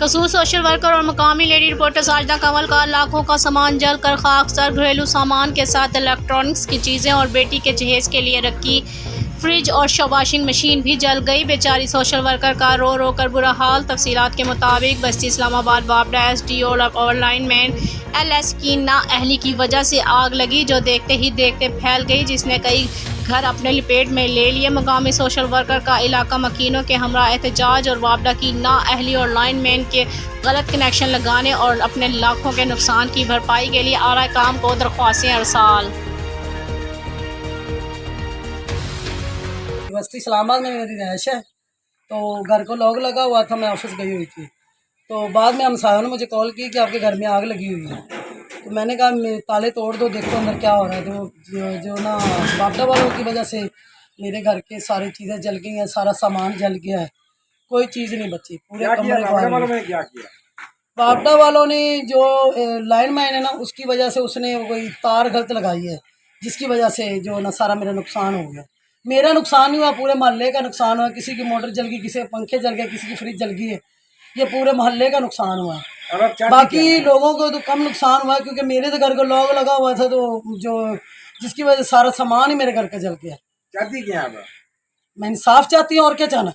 कसूर social worker और मकामी लेडी रिपोर्टर साजदा कंवल का लाखों का सामान जल कर खाक सर, घरेलू सामान के साथ इलेक्ट्रॉनिक्स की चीज़ें और बेटी के जहेज के लिए रखी फ्रिज और वॉशिंग मशीन भी जल गई। बेचारी सोशल वर्कर का रो रो कर बुरा हाल। तफसीलात के मुताबिक बस्ती इस्लामाबाद वापडा SDO और लाइनमैन LS की नाअहली की वजह से आग लगी, जो देखते ही देखते फैल गई, जिसने कई घर अपने लपेट में ले लिए। मकामी सोशल वर्कर का इलाका मकीनों के हमरा एहतजाज और वापडा की नाअहली और लाइनमैन के गलत कनेक्शन लगाने और अपने लाखों के नुकसान की भरपाई के लिए आला काम को दरख्वास्तें अरसाल। बस्ती इस्लामाबाद में मेरी रहायश है, तो घर को लॉक लगा हुआ था। मैं ऑफिस गई हुई थी, तो बाद में हमसायों ने मुझे कॉल की कि आपके घर में आग लगी हुई है। तो मैंने कहा ताले तोड़ दो, देखो अंदर क्या हो रहा है। तो जो ना वापडा वालों की वजह से मेरे घर के सारी चीज़ें जल गई हैं, सारा सामान जल गया है, कोई चीज़ नहीं बची। पूरे कमरे क्या किया? वापडा वालों ने जो लाइनमैन है ना, उसकी वजह से उसने कोई तार गलत लगाई है, जिसकी वजह से जो ना सारा मेरा नुकसान हो गया। मेरा नुकसान नहीं हुआ, पूरे मोहल्ले का नुकसान हुआ। किसी की मोटर जल गई, किसी के पंखे जल गए, किसी की फ्रिज जल गई है। ये पूरे मोहल्ले का नुकसान हुआ। बाकी लोगों को तो कम नुकसान हुआ, क्योंकि मेरे तो घर को लॉक लगा हुआ था, तो जो जिसकी वजह से सारा सामान ही मेरे घर का जल गया। चाहती क्या है? मैं इंसाफ चाहती हूँ, और क्या चाहना।